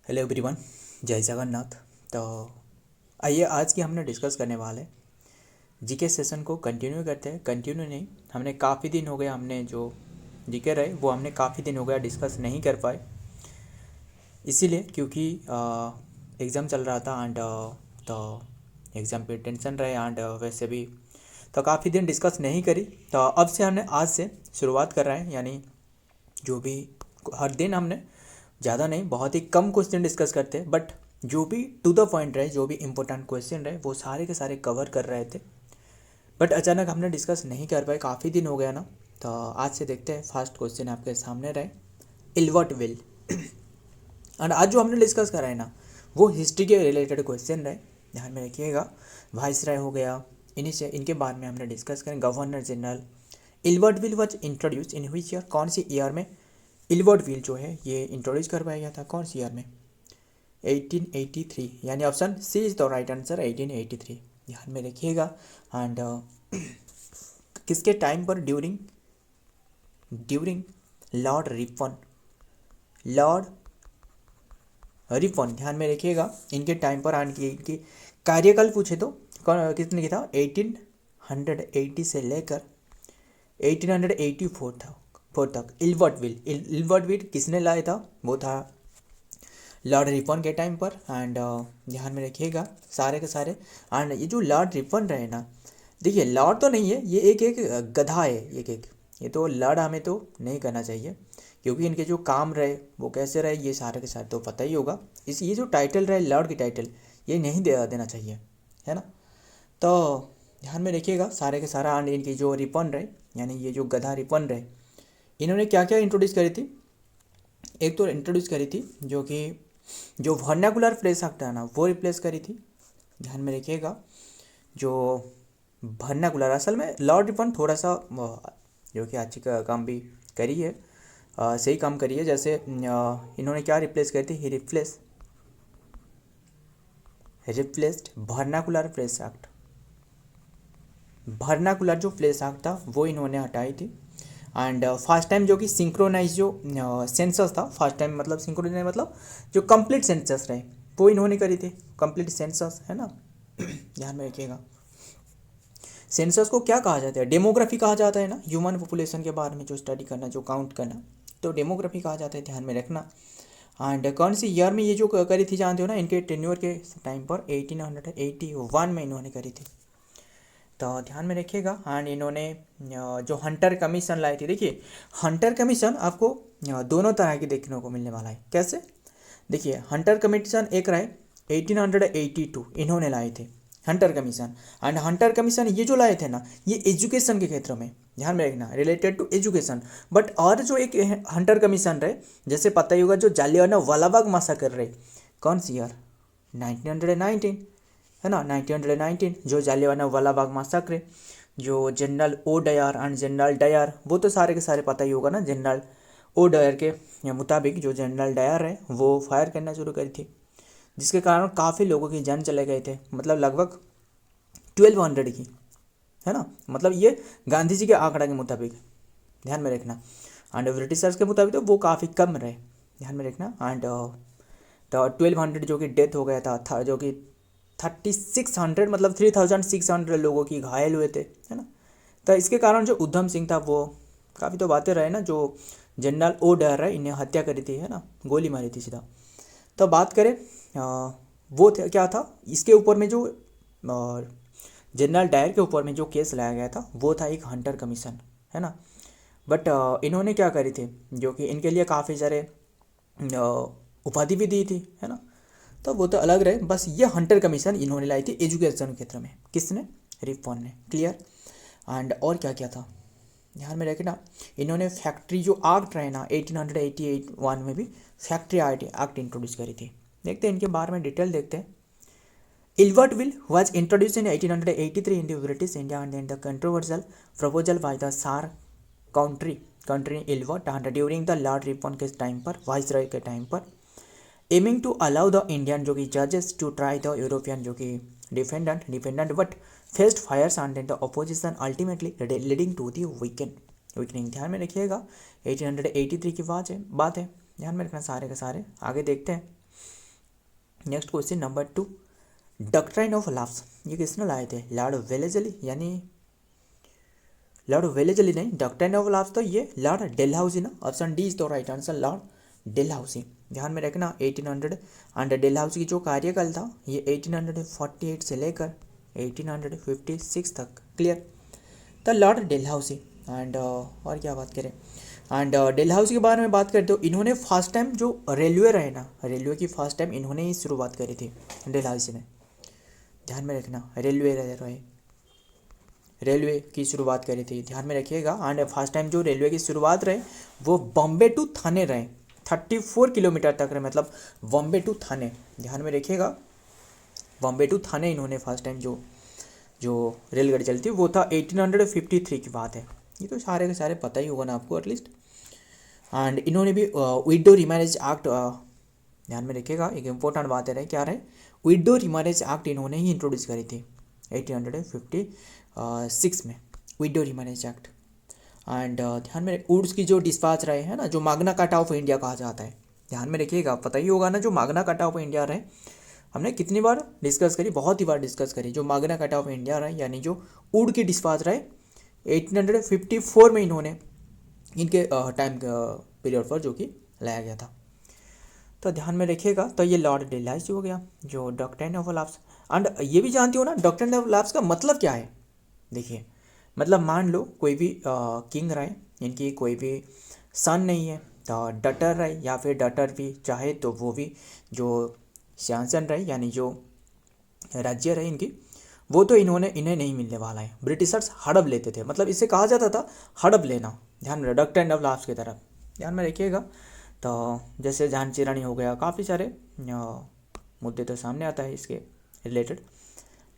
Hello everyone, जय जगन्नाथ। तो आइए आज की हमने डिस्कस करने वाले जीके सेशन को कंटिन्यू करते हैं। कंटिन्यू नहीं, हमने काफ़ी दिन हो गया, हमने जो जीके रहे वो हमने काफ़ी दिन हो गया डिस्कस नहीं कर पाए, इसीलिए क्योंकि एग्ज़ाम चल रहा था एंड तो एग्ज़ाम पे टेंशन रहे एंड वैसे भी तो काफ़ी दिन डिस्कस नहीं करी। तो अब से हमने आज से शुरुआत कर रहे हैं, यानी जो भी हर दिन हमने ज़्यादा नहीं, बहुत ही कम क्वेश्चन डिस्कस करते हैं, बट जो भी टू द पॉइंट रहे, जो भी इंपॉर्टेंट क्वेश्चन रहे वो सारे के सारे कवर कर रहे थे। बट अचानक हमने डिस्कस नहीं कर पाए, काफ़ी दिन हो गया ना। तो आज से देखते हैं, फर्स्ट क्वेश्चन आपके सामने रहे, इल्वर्ट विल। एंड आज जो हमने डिस्कस करा है ना, वो हिस्ट्री के रिलेटेड क्वेश्चन रहे, ध्यान में रखिएगा। वाइसराय हो गया, इन्हीं से इनके बारे में हमने डिस्कस करें। Governor general, Ilbert bill was introduce in which year, कौन सी ईयर में इल्वर्ट विल जो है ये इंट्रोड्यूस करवाया गया था, कौन सी ईयर में? 1883, यानी option C is the right answer, 1883, ध्यान में रखिएगा। एंड किसके टाइम पर? During during Lord Ripon, Lord Ripon, ध्यान में रखिएगा, इनके टाइम पर। एंड इनकी कार्यकाल पूछे तो कितने की था? 1880 से लेकर 1884 था, फोर तक। इल्वर्ट विल किसने लाया था? वो था लॉर्ड रिपन के टाइम पर। एंड ध्यान में रखिएगा सारे के सारे। एंड ये जो लॉर्ड रिपन रहे ना, देखिए लॉर्ड तो नहीं है ये, एक एक गधा है, एक ये तो लॉर्ड हमें तो नहीं करना चाहिए, क्योंकि इनके जो काम रहे वो कैसे रहे ये सारे के सारे तो पता ही होगा। इस ये जो टाइटल रहे लॉर्ड की टाइटल, ये नहीं देना चाहिए, है ना। तो ध्यान में रखिएगा सारे के सारा। एंड इनकी जो रिपन रहे, यानी ये जो गधा रिपन रहे, इन्होंने क्या क्या इंट्रोड्यूस करी थी? एक तो इंट्रोड्यूस करी थी जो कि जो वर्नाकुलर फ्रेज एक्ट है ना, वो रिप्लेस करी थी, ध्यान में रखिएगा। जो वर्नाकुलर, असल में लॉर्ड रिपन थोड़ा सा जो कि अच्छी काम भी करी है, सही काम करी है। जैसे इन्होंने क्या रिप्लेस करी थी? He replaced vernacular press act. Vernacular जो फ्रेज एक्ट था वो इन्होंने हटाई थी। एंड फर्स्ट टाइम जो कि सिंक्रोनाइज जो सेंसस था, फर्स्ट टाइम मतलब सिंक्रोनाइज मतलब जो कंप्लीट सेंसस रहे वो इन्होंने करी थी, कंप्लीट सेंसस, है ना। ध्यान में रखिएगा। सेंसस को क्या कहा जाता है? डेमोग्राफी कहा जाता है ना, ह्यूमन पॉपुलेशन के बारे में जो स्टडी करना, जो काउंट करना, तो डेमोग्राफी कहा जाता है, ध्यान में रखना। एंड कौन सी ईयर में ये जो करी थी जानते हो ना? इनके टेन्योर के टाइम पर 1881 में इन्होंने करी थी, तो ध्यान में रखिएगा। एंड इन्होंने जो हंटर कमीशन लाई थी, देखिए हंटर कमीशन आपको दोनों तरह की देखने को मिलने वाला है। कैसे? देखिए हंटर कमीशन एक रहे 1882, इन्होंने लाए थे Hunter commission. And Hunter commission ये जो लाए थे ना, ये एजुकेशन के क्षेत्र में, ध्यान में रखना, रिलेटेड टू एजुकेशन। बट और जो एक हंटर कमीशन रहे, जैसे पता ही होगा, जो जालियानवाला वालाबाग मासाकर रहे, कौन सी ईयर? 1919, है ना, 1919, जो जालियानवाला वालाबाग मासाकर, जो general O'Dwyer and general Dyer, वो तो सारे के सारे पता ही होगा ना। जनरल ओ डायर के मुताबिक जो जनरल डायर है वो फायर करना शुरू करी थी, जिसके कारण काफ़ी लोगों की जान चले गए थे, मतलब लगभग 1200 की, है ना। मतलब ये गांधी जी के आंकड़ा के मुताबिक, ध्यान में रखना। एंड ब्रिटिशर्स के मुताबिक तो वो काफ़ी कम रहे, ध्यान में रखना। एंड तो 1200 जो कि डेथ हो गया था, जो कि 3600 मतलब 3600 लोगों की घायल हुए थे, है ना। तो इसके कारण जो उधम सिंह था वो काफ़ी तो बातें रहे ना, जो जनरल ओ डर है, इन्हें हत्या करी थी, है ना, गोली मारी थी सीधा। तो बात करें वो क्या था इसके ऊपर में, जो जनरल डायर के ऊपर में जो केस लाया गया था वो था एक हंटर कमीशन, है ना। बट इन्होंने क्या करी थी, जो कि इनके लिए काफ़ी सारे उपाधि भी दी थी, है ना। तो वो तो अलग रहे, बस ये हंटर कमीशन इन्होंने लाई थी एजुकेशन क्षेत्र में। किसने? रिपन ने, क्लियर। एंड और क्या क्या था ध्यान में रखना। इन्होंने फैक्ट्री जो एक्ट रहे ना 1881 में भी फैक्ट्री एक्ट इंट्रोड्यूस करी थी। देखते हैं इनके बारे में डिटेल देखते हैं। इल्वर्ट will was introduced in 1883 in the British India and then the controversial proposal by the सार country Ilbert and during the Lord Ripon के टाइम पर, वाइसरॉय के टाइम पर, aiming to allow the Indian जो कि जजेस टू ट्राई द यूरोपियन जो कि defendant but faced fires and the opposition ultimately leading to the weakening. ध्यान में रखिएगा 1883 की बात है, ध्यान में रखना सारे के सारे। आगे देखते हैं। Next question number 2, doctrine of lapse ये किसने लाए थे? लॉर्ड वेलेस्ली, यानी लॉर्ड वेलेस्ली नहीं, डॉक्ट्राइन ऑफ लैप्स तो ये लॉर्ड डेलहाउसी ना, option D is the right answer, Lord Dalhousie. ध्यान में रखना 1800 एंड डेलहाउसी की जो कार्यकाल था ये 1848 से लेकर 1856 तक। क्लियर? तो लॉर्ड डेलहाउसी एंड और क्या बात करें, एंड डेलहाउसी के बारे में बात करते हो, इन्होंने फर्स्ट टाइम जो रेलवे रहे ना, रेलवे की फर्स्ट टाइम इन्होंने ही शुरुआत करी थी डेलहाउसी ने। ध्यान में रखना रेलवे की शुरुआत करी थी, ध्यान में रखिएगा। एंड फर्स्ट टाइम जो रेलवे की शुरुआत रहे वो बॉम्बे टू थाने रहे, 34 किलोमीटर तक रहे, मतलब बॉम्बे टू थाने। ध्यान में रखिएगा बॉम्बे टू थाने इन्होंने फर्स्ट टाइम जो रेलगाड़ी चली थी वो था 1853 की बात है। ये तो सारे के सारे पता ही होगा ना आपको एटलीस्ट। एंड इन्होंने भी विडो रिमैरेज एक्ट, ध्यान में रखिएगा एक इम्पोर्टेंट बात है क्या रहे, विडो रिमैरेज एक्ट इन्होंने ही इंट्रोड्यूस करी थी 1856 में, विडो रिमैरेज एक्ट। एंड ध्यान में वुड्स की जो डिस्पैच रहे हैं ना, जो माग्ना कार्टा ऑफ इंडिया कहा जाता है, ध्यान में रखिएगा, पता ही होगा ना जो माग्ना कार्टा ऑफ इंडिया रहे, हमने कितनी बार डिस्कस करी, बहुत ही बार डिस्कस करी। जो माग्ना कार्टा ऑफ इंडिया रहे यानी जो वुड की डिस्पैच रहे 1854 में इन्होंने इनके टाइम पीरियड पर जो कि लाया गया था। तो ध्यान में रखिएगा, तो ये लॉर्ड डेलहाउसी हो गया जो डॉक्ट्राइन ऑफ लैप्स। एंड ये भी जानती हो ना डॉक्ट्राइन ऑफ लैप्स का मतलब क्या है? देखिए, मतलब मान लो कोई भी किंग रहे, इनकी कोई भी सन नहीं है, तो डटर रहे या फिर डटर भी चाहे तो वो भी जो शासन रहे यानी जो राज्य रहे इनकी, वो तो इन्हें नहीं मिलने वाला है। ब्रिटिशर्स हड़प लेते थे, मतलब इसे कहा जाता था हड़प लेना। ध्यान में डॉक्ट्राइन ऑफ लैप्स की तरफ ध्यान में रखिएगा। तो जैसे झांसी रानी हो गया, काफ़ी सारे मुद्दे तो सामने आता है इसके related.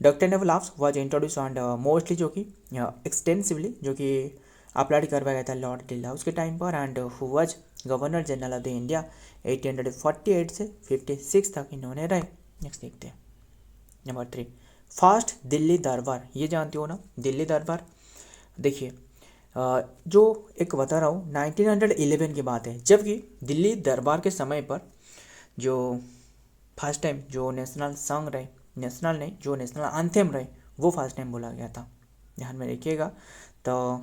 Doctrine of lapse was introduce and mostly जो कि एक्सटेंसिवली जो कि अप्लाइड करवाया गया था लॉर्ड डेलहाउसी के टाइम पर, and who was governor general of the India 1848 से 56 तक इन्होंने रहे। नेक्स्ट देखते हैं नंबर 3, फर्स्ट दिल्ली दरबार, ये जानते हो ना दिल्ली दरबार। देखिए जो एक बता रहा हूँ 1911 की बात है, जबकि दिल्ली दरबार के समय पर जो फर्स्ट टाइम जो नेशनल सॉन्ग रहे, नेशनल नहीं जो नेशनल एंथम रहे वो फर्स्ट टाइम बोला गया था। ध्यान में रखिएगा। तो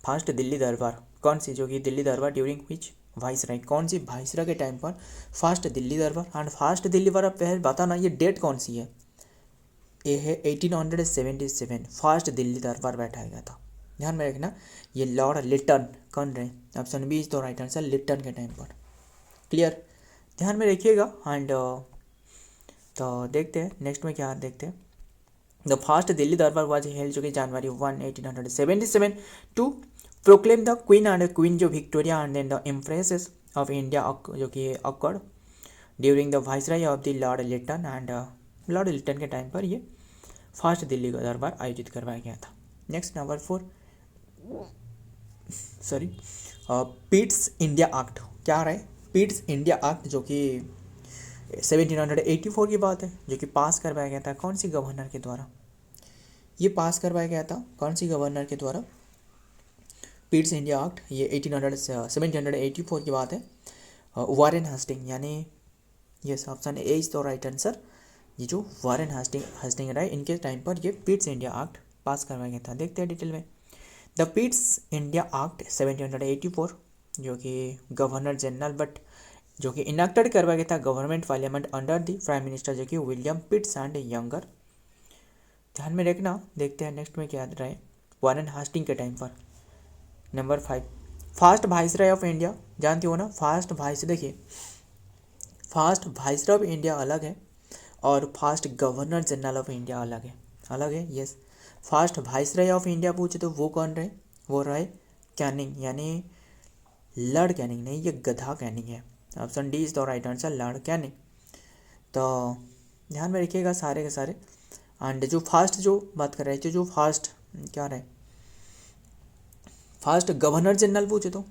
फर्स्ट दिल्ली दरबार कौन सी, जो कि दिल्ली दरबार ड्यूरिंग विच वाइसराय, कौन सी वाइसराय के टाइम पर फर्स्ट दिल्ली दरबार। एंड फर्स्ट दिल्ली दरबार पहले बताना ये डेट कौन सी है, ये है 1877 फर्स्ट दिल्ली दरबार बैठाया गया था। ध्यान में रखना ये लॉर्ड लिटन कौन रहे, option B is the right answer, Lytton के टाइम पर। क्लियर? ध्यान में रखिएगा। एंड तो देखते हैं नेक्स्ट में क्या देखते हैं। द फर्स्ट दिल्ली दरबार वाज हेल्ड जो कि January 1 1877 to proclaim the queen and queen जो Victoria and then the empresses of India जो कि occurred during the viceroy of the Lord Lytton. And Lord Lytton के टाइम पर ये फर्स्ट दिल्ली का दरबार आयोजित करवाया गया था। Next number 4, sorry Pitt's India act, क्या रहा है पिट्स इंडिया एक्ट जो कि 1784 की बात है, जो कि पास करवाया गया था कौन सी गवर्नर के द्वारा, ये पास करवाया गया था कौन सी गवर्नर के द्वारा, पिट्स इंडिया एक्ट, ये 1784 की बात है। वारेन हास्टिंग, यानी yes option A is the right answer, ये जो वारेन हास्टिंग रहा इनके टाइम पर ये पिट्स इंडिया एक्ट पास करवाया गया था। देखते हैं डिटेल में। द पिट्स इंडिया एक्ट 1784 जो कि गवर्नर जनरल बट जो कि इनैक्टेड करवाया गया था government parliament under the prime minister जो कि विलियम पिट्स एंड यंगर। ध्यान में रखना। देखते हैं नेक्स्ट में क्या रहे वारेन हास्टिंग के टाइम पर। Number 5, first viceroy of India, जानते हो ना फर्स्ट वाइस, देखिए फर्स्ट वाइसराय ऑफ इंडिया अलग है और first governor general of India अलग है yes. First viceroy of India पूछे तो वो कौन रहे, वो रहे कैनिंग, यानी लॉर्ड कैनिंग, नहीं ये गधा कैनिंग है, option D is the right answer, Lord Canning. तो ध्यान में रखिएगा सारे के सारे। एंड जो फर्स्ट जो बात कर रहे थे, जो फर्स्ट क्या रहे, फर्स्ट गवर्नर जनरल पूछे तो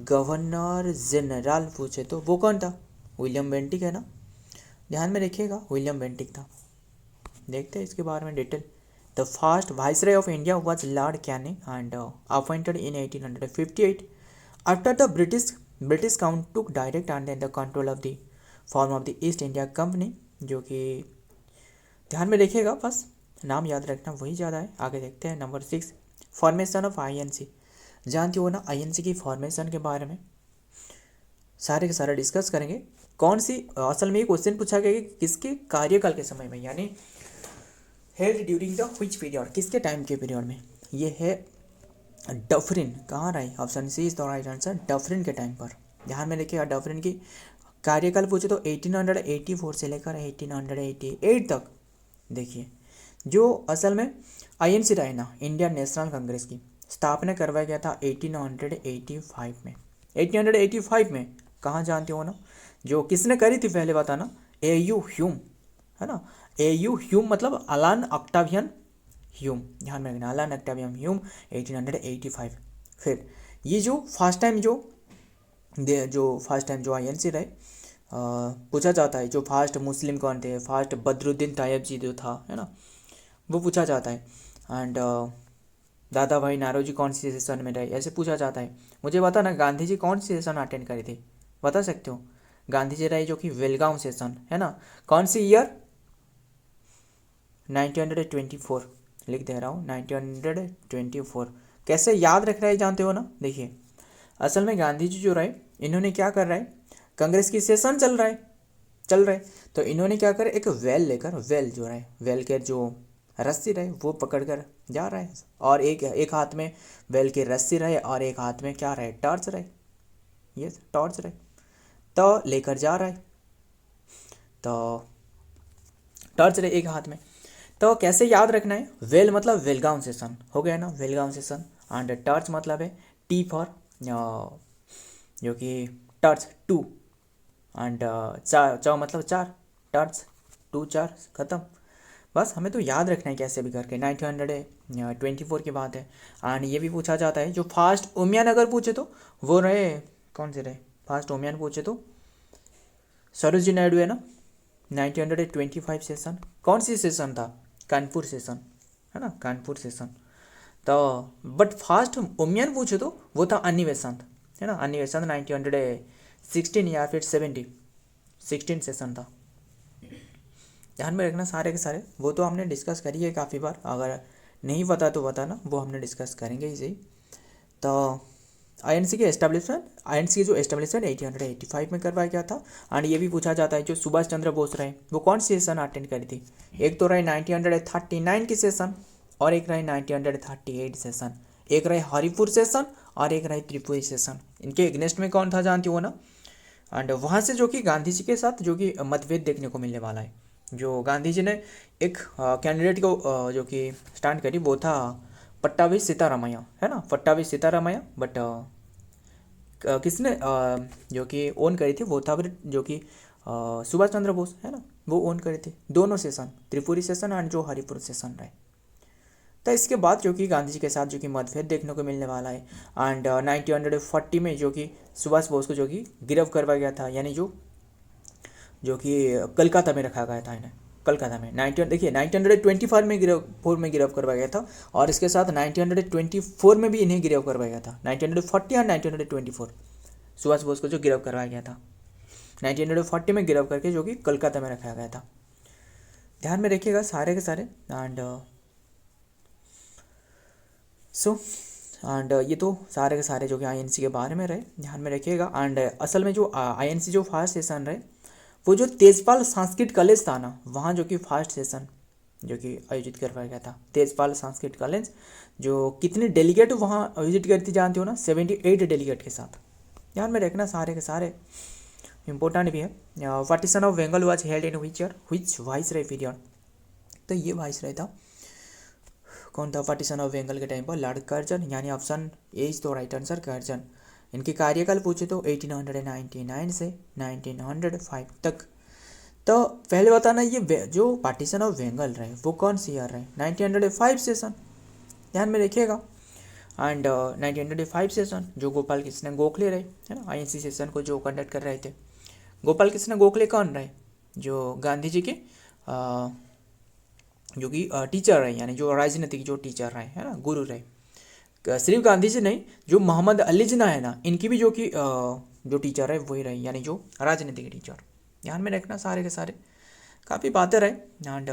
गवर्नर जनरल पूछे तो वो कौन था, विलियम बेंटिक है ना। ध्यान में रखिएगा विलियम बेंटिक था। देखते हैं इसके बारे में detail. The first viceroy of India was Lord Canning and appointed in 1858 after the British British count took direct under the control of the form of the east India company, जो कि ध्यान में रखिएगा, बस नाम याद रखना वही ज़्यादा है। आगे देखते हैं नंबर 6, फॉर्मेशन ऑफ आईएनसी। जानते हो ना आईएनसी की फॉर्मेशन के बारे में सारे के सारे डिस्कस करेंगे। कौन सी असल में ये क्वेश्चन पूछा गया कि किसके कार्यकाल के समय में, यानी held during the which period, किसके टाइम के पीरियड में। ये है डफरिन, कहाँ रही, option C is the right answer, Dufferin के टाइम पर। ध्यान में रखिएगा डफरिन की कार्यकाल पूछे तो 1884 से लेकर 1888 तक। देखिए जो असल में आईएनसी रहे ना, इंडियन नेशनल कांग्रेस की स्थापना करवाया गया था 1885 में। 1885 में कहाँ जानते हो ना, जो किसने करी थी पहले बताना, एयू ह्यूम, है ना। एयू ह्यूम मतलब अलान ऑक्टावियन ह्यूम, ध्यान में रखना, अलान ऑक्टावियन ह्यूम 1885। फिर ये जो फर्स्ट टाइम जो आईएनसी रहे पूछा जाता है, जो फर्स्ट मुस्लिम कौन थे, फर्स्ट बदरुद्दीन तायब जी जो था, है ना, वो पूछा जाता है। एंड दादा भाई नारोजी कौन सी सेशन में रहे, ऐसे पूछा जाता है। मुझे बता ना गांधी जी कौन सी सेशन अटेंड करी थी, बता सकते हो। गांधी जी रहे जो कि वेलगांव सेशन, है ना, कौन सी ईयर, 1924, लिख दे रहा हूँ 1924। कैसे याद रख रहे हैं जानते हो ना, देखिए असल में गांधी जी जो रहे, इन्होंने क्या कर रहा है, कांग्रेस की सेशन चल रहा है, तो इन्होंने क्या कर, एक वेल लेकर, वेल जो रहे, वेल के जो रस्सी रहे वो पकड़ कर जा रहा है, और एक हाथ में वेल की रस्सी रहे और एक हाथ में क्या रहे, टॉर्च रहे, ये टॉर्च रहे, तो लेकर जा रहा है, तो टॉर्च रहे एक हाथ में। तो कैसे याद रखना है, वेल मतलब वेलगांव सेशन हो गया ना, वेलगांव सेशन, एंड टॉर्च मतलब है टी फॉर जो कि टॉर्च 2, एंड चार मतलब 4, टॉर्च 2 4 खत्म। बस हमें तो याद रखना है कैसे भी करके। 1924 की बात है। एंड ये भी पूछा जाता है, जो फास्ट उमियान अगर पूछे तो वो रहे, कौन से रहे फास्ट उमियान पूछे तो सरोजिनी नायडू है ना, 1925 सेशन। कौन सी सेशन था, कानपुर सेशन, है ना, कानपुर सेशन। तो बट फास्ट उमियान पूछे तो वो था अन्नी बेसेंट, है ना, अन्नी बेसेंट 1916 या फिर 16 सेशन था। ध्यान में रखना सारे के सारे, वो तो हमने डिस्कस करी है काफ़ी बार, अगर नहीं पता तो बताना, वो हमने डिस्कस करेंगे इसे ही। तो आईएनसी की जो एस्टेब्लिशमेंट 1885 में करवाया गया था। एंड ये भी पूछा जाता है, जो सुभाष चंद्र बोस रहे वो कौन सी सेशन अटेंड करी थी, एक तो रहे 1939 की सेशन, और एक रहे 1938 सेशन, एक रहे हरिपुर सेशन और एक रहे त्रिपुरी सेशन। इनके एग्नेस्ट में कौन था जानती हो ना। एंड वहाँ से जो कि गांधी जी के साथ जो कि मतभेद देखने को मिलने वाला है। जो गांधी जी ने एक कैंडिडेट को जो कि स्टैंड करी वो था पट्टाभी सीतारामैया, है ना, पट्टाभी सीतारामैया। बट किसने जो कि ओन करी थी वो था जो कि सुभाष चंद्र बोस, है ना, वो ओन करे थे दोनों सेशन, त्रिपुरी सेशन एंड जो हरिपुर सेशन रहे। तो इसके बाद जो कि गांधी जी के साथ जो कि मतभेद देखने को मिलने वाला है। एंड 1940 में जो कि सुभाष बोस को जो कि गिरफ्तार करवाया गया था, यानी जो कि कलकत्ता में रखा गया था इन्हें, कलकत्ता में 1924 में गिरफ्तार करवाया गया था, और इसके साथ 1924 में भी इन्हें गिरफ्तार करवाया गया था। 1940 और 1924 सुभाष बोस को जो गिरफ्तार करवाया गया था 1940 में गिरफ्तार करके जो कि कलकत्ता में रखा गया था। ध्यान में रखिएगा सारे के सारे। एंड ये तो सारे के सारे जो कि आईएनसी के बारे में रहे, ध्यान में रखिएगा। एंड असल में जो आईएनसी जो फर्स्ट सेशन रहे वो जो तेजपाल संस्कृत कॉलेज था ना, वहाँ जो कि फर्स्ट सेशन जो कि आयोजित करवाया गया था, तेजपाल संस्कृत कॉलेज। जो कितने डेलीगेट वहाँ विजिट करती जानते हो ना, 78 डेलीगेट के साथ। ध्यान में रखना सारे के सारे, इंपॉर्टेंट भी है। Partition of Bengal was held in which viceroy period. तो ये वाइसराय था, कौन था पार्टीशन ऑफ बंगाल के टाइम पर, लॉर्ड कर्जन, यानी ऑप्शन ए इज तो राइट आंसर, कर्जन। इनके कार्यकाल पूछे तो 1899 से 1905 तक। तो पहले बताना ये जो पार्टीशन ऑफ बंगाल रहे वो कौन सी ईयर रहे, 1905 सेशन, ध्यान में रखिएगा। एंड 1905 सेशन जो गोपाल कृष्ण गोखले रहे, है ना, आईएनसी सेशन को जो कंडक्ट कर रहे थे। गोपाल कृष्ण गोखले कौन रहे, जो गांधी जी के जो कि टीचर रहे, यानी जो राजनीतिक जो टीचर रहे, है ना, गुरु रहे। सिर्फ गांधी जी नहीं, जो मोहम्मद अली जिन्ना है ना, इनकी भी जो कि जो टीचर है वही रहे, यानी जो राजनीतिक टीचर। ध्यान में रखना सारे के सारे, काफ़ी बातें रहे एंड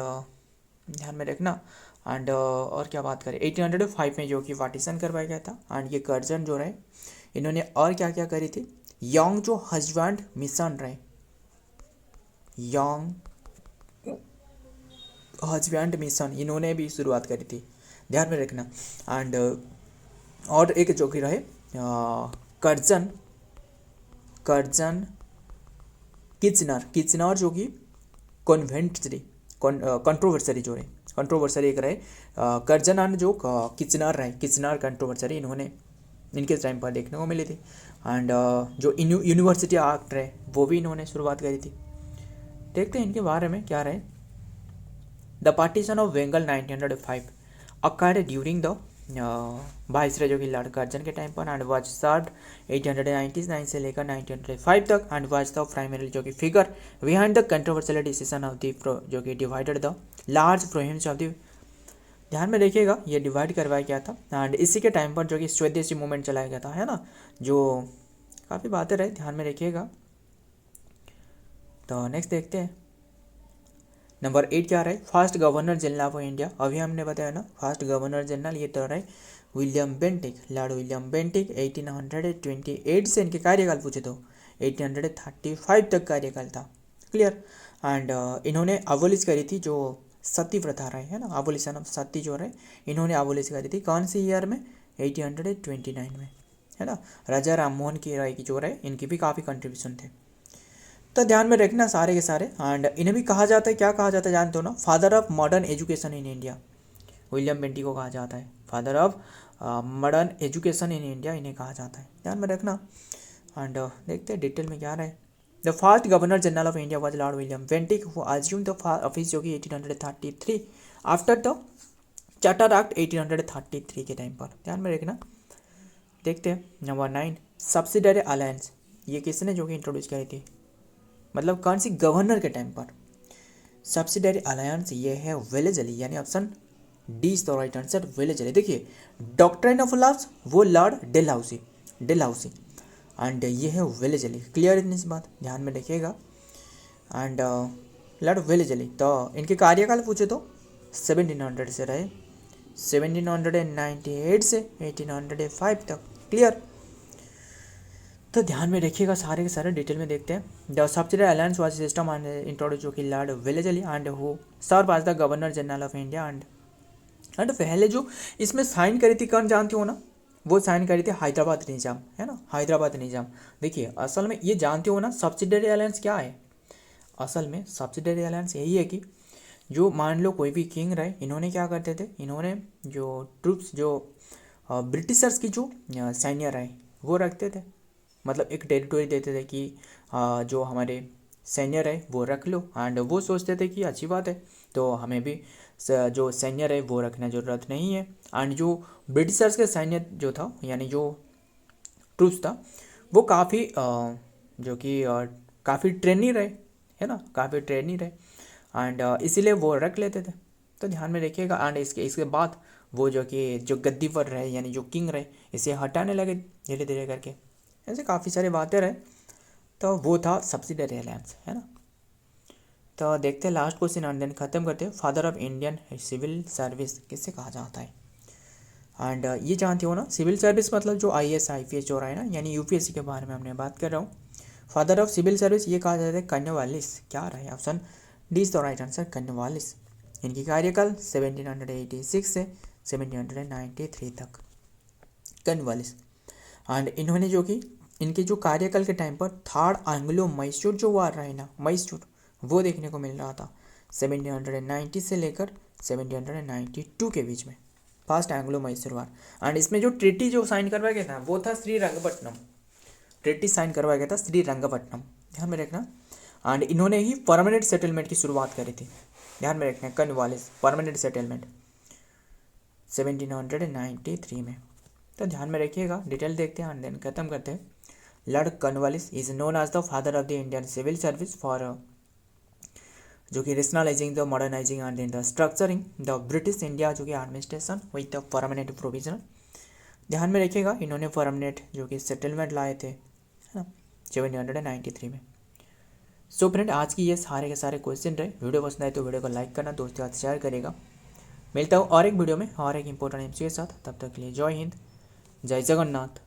ध्यान में रखना। एंड और क्या बात करें, 1805 में जो कि पार्टीशन करवाया गया था। एंड ये कर्जन जो रहे इन्होंने और क्या क्या करी थी, यंग जो हस्बैंड मिशन रहे, यंग हस्बैंड मिशन इन्होंने भी शुरुआत करी थी, ध्यान में रखना। एंड और एक जो कि रहे कर्जन किचनर जो कि कॉन्वेंट्री कंट्रोवर्सरी जो रहे, कंट्रोवर्सरी एक रहे कर्जन एंड जो किचनर कंट्रोवर्सरी इन्होंने इनके टाइम पर देखने को मिली थी। एंड जो यूनिवर्सिटी एक्ट रहे वो भी इन्होंने शुरुआत करी थी। देखते हैं इनके बारे में क्या रहे। The partition of Bengal 1905 occurred during the viceroy जो कि लॉर्ड कर्जन के टाइम पर एंड वाज सर्व्ड 1899 से लेकर 1905 तक एंड वाज द प्राइमरी जो कि figure behind the controversial decision of the जो कि divided the large province of the, ध्यान में देखिएगा ये डिवाइड करवाया गया था। एंड इसी के टाइम पर जो कि स्वदेशी मूवमेंट चलाया गया था, है ना, जो काफ़ी बातें रहे, ध्यान में रखिएगा। तो नेक्स्ट देखते हैं नंबर 8 क्या रहे, first governor general of India. अभी हमने बताया ना फर्स्ट गवर्नर जनरल ये तो रहे William Bentinck, Lord William Bentinck. 1828 से इनके कार्यकाल पूछे तो 1835 तक कार्यकाल था, क्लियर। एंड इन्होंने अबोलिश करी थी जो सती प्रथा रहे, है ना, अबोलिशन ऑफ सती जो रहे इन्होंने अबोलिश करी थी, कौन सी ईयर में, 1829 में, है ना। राजा राम मोहन की राय की जो रहे इनकी भी काफ़ी कंट्रीब्यूशन थे। तो ध्यान में रखना सारे के सारे। एंड इन्हें भी कहा जाता है, क्या कहा जाता है जानते हो ना, father of modern education in India. William Bentinck को कहा जाता है father of modern education in India, इन्हें कहा जाता है, ध्यान में रखना। एंड देखते हैं डिटेल में क्या रहे। The first governor general of India was Lord William Bentinck who assumed the office जो कि 1833 आफ्टर द चार्टर एक्ट 1833 के टाइम पर, ध्यान में रखना। देखते हैं नंबर 9 सब्सिडरी अलायंस, ये किसने जो कि इंट्रोड्यूस करी थी, मतलब कौन सी गवर्नर के टाइम पर। सब्सिडरी अलायंस ये है वेलेजली, यानी option D is the right answer, Wellesley. देखिए डॉक्ट्राइन ऑफ लॉज वो लॉर्ड डेलहाउसी एंड ये है वेलेजली, क्लियर इतनी सी बात, ध्यान में रखिएगा। एंड लॉर्ड वेलेजली तो इनके कार्यकाल पूछे तो 1700 से रहे 1798 से 1805 तक, क्लियर। तो ध्यान में रखिएगा सारे के सारे, डिटेल में देखते हैं। The subsidiary alliance was system and introduce जो कि Lord Wellesley and who serve as the governor general of India. And पहले जो इसमें साइन करी थी कौन जानती हो ना, वो साइन करी थी हैदराबाद निज़ाम, है ना, हैदराबाद निज़ाम। देखिए असल में ये जानते हो ना सब्सिडरी अलायंस क्या है, असल में सब्सिडरी अलायंस यही है कि जो मान लो कोई भी किंग रहे, इन्होंने क्या करते थे, इन्होंने जो ट्रूप्स जो ब्रिटिशर्स की जो सैन्य रहे वो रखते थे, मतलब एक टेरिटोरी देते थे कि जो हमारे सैन्य रहे वो रख लो। एंड वो सोचते थे कि अच्छी बात है तो हमें भी जो सैन्य रहे वो रखना ज़रूरत नहीं है। एंड जो ब्रिटिशर्स के सैन्य जो था यानी जो ट्रूप्स था वो काफ़ी जो कि काफ़ी ट्रेनी रहे, है ना, काफ़ी ट्रेनी रहे एंड इसीलिए वो रख लेते थे। तो ध्यान में रखिएगा। एंड इसके बाद वो जो गद्दी पर रहे यानी जो किंग रहे इसे हटाने लगे धीरे धीरे करके, ऐसे काफ़ी सारी बातें रहे। तो वो था सब्सिडरी अलायंस, है ना। तो देखते हैं लास्ट क्वेश्चन एंड देन खत्म करते हैं। Father of Indian civil service किससे कहा जाता है। एंड ये जानते हो ना सिविल सर्विस मतलब जो IAS IPS जो रहा है ना, यानी UPSC के बारे में हमने बात कर रहा हूँ। फादर ऑफ सिविल सर्विस ये कहा जाता है कर्नवालिस, क्या रहा है option D is the right answer, Cornwallis. इनकी कार्यकाल 1786 से 1793 तक, कर्नवालिस। एंड इन्होंने जो कि इनके जो कार्यकाल के टाइम पर थर्ड एंग्लो मैसूर जो वार रहे ना, मैसूर वो देखने को मिल रहा था 1790 से लेकर 1792 के बीच में, first Anglo Mysore war. And इसमें जो ट्रीटी जो साइन करवाया गया था वो था श्रीरंगपट्टनम, ट्रीटी साइन करवाया गया था श्रीरंगपट्टनम, ध्यान में रखना। एंड इन्होंने ही परमानेंट सेटलमेंट की शुरुआत करी थी, ध्यान में रखना, कर्नवालिस परमानेंट सेटलमेंट 1793 में। तो ध्यान में रखिएगा, डिटेल देखते हैं एंड देन खत्म करते हैं। Lord Cornwallis is known as the father of the Indian civil service for जो कि rationalising the modernising and in the structuring the British India जो कि administration with the permanent provision. ध्यान में रखिएगा इन्होंने परमानेंट जो कि सेटलमेंट लाए थे, है ना, 1793 में। सो फ्रेंड, आज की ये सारे के सारे क्वेश्चन रहे। वीडियो पसंद आए तो वीडियो को लाइक करना, दोस्तों के साथ शेयर करेगा। मिलता हूँ और एक वीडियो में और एक इंपॉर्टेंट एमसीक्यू के साथ। तब तक के लिए जय हिंद, जय जगन्नाथ।